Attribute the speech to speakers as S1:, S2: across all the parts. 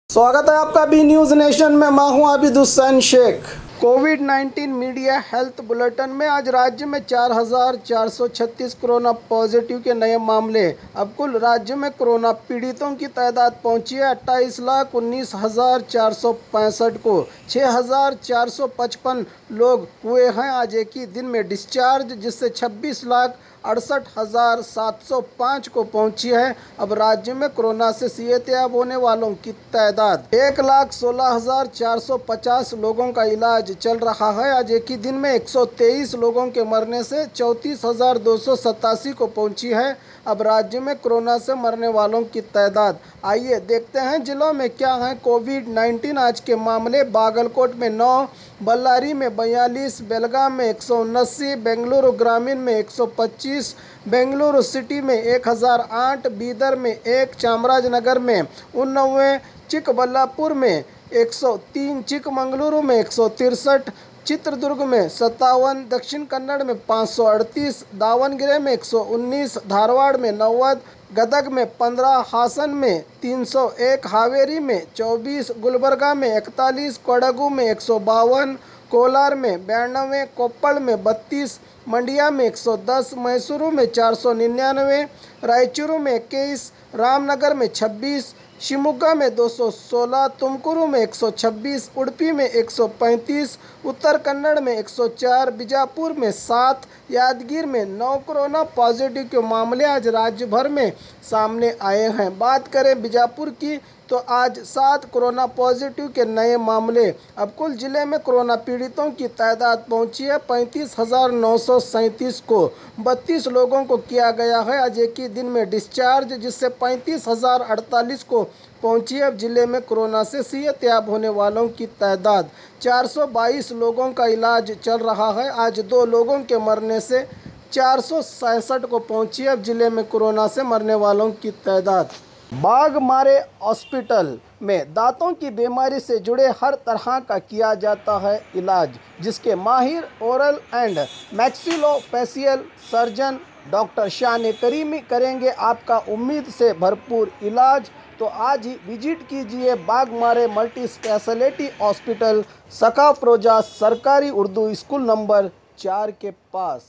S1: स्वागत है आपका बी न्यूज़ नेशन में। मैं हूं आबिद हुसैन शेख। कोविड-19 मीडिया हेल्थ बुलेटिन में आज राज्य में 4,436 कोरोना पॉजिटिव के नए मामले। अब कुल राज्य में कोरोना पीड़ितों की तादाद पहुंची है 28,19,465 को। 6,455 लोग हुए हैं आज एक ही दिन में डिस्चार्ज, जिससे 26,68,705 को पहुंची है। अब राज्य में कोरोना से सेहतयाब होने वालों की तादाद 1,16,450 लोगों का इलाज चल रहा है। आज एक ही दिन में 123 लोगों के मरने से 34,287 को पहुंची है। अब राज्य में कोरोना से मरने वालों की तादाद, आइए देखते हैं जिलों में क्या है कोविड-19 आज के मामले। बागलकोट में 9, बल्लारी में 42, बेलगाम में 179, बेंगलुरु ग्रामीण में 125, बेंगलुरु सिटी में 1008, बीदर में 1, चामराजनगर में 89, चिकबल्लापुर में 103, चिकमंगलुरु में 163, चित्रदुर्ग में 57, दक्षिण कन्नड़ में 538, दावणगेरे में 119, धारवाड़ में 90, गदग में 15, हासन में 301, हावेरी में 24, गुलबर्गा में 41, कोडगु में 152, कोलार में 92, कोप्पल में 32, मंडिया में 110, मैसूरू में 499, रायचूरू में 21, रामनगर में 26, शिमोगा में 216, तुमकुरू में 126, उडुपी में 135, उत्तर कन्नड़ में 104, बीजापुर में 7, यादगीर में 9 कोरोना पॉजिटिव के मामले आज राज्य भर में सामने आए हैं। बात करें बीजापुर की तो आज 7 कोरोना पॉजिटिव के नए मामले। अब कुल जिले में कोरोना पीड़ितों की तादाद पहुंची है 35,937 को। 32 लोगों को किया गया है आज एक ही दिन में डिस्चार्ज, जिससे 35,048 को पहुंची है। अब जिले में कोरोना से सेहतयाब होने वालों की तादाद 422 लोगों का इलाज चल रहा है। आज 2 लोगों के मरने से 467 को पहुंची है। अब जिले में कोरोना से मरने वालों की तादाद। बाघमारे हॉस्पिटल में दांतों की बीमारी से जुड़े हर तरह का किया जाता है इलाज, जिसके माहिर oral and maxillofacial surgeon doctor शान करीमी करेंगे आपका उम्मीद से भरपूर इलाज। तो आज ही विजिट कीजिए बाघमारे मल्टी स्पेशलिटी हॉस्पिटल, सकाफरोजा सरकारी उर्दू स्कूल नंबर 4 के पास।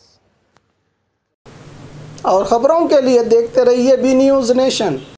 S1: और खबरों के लिए देखते रहिए बी न्यूज़ नेशन।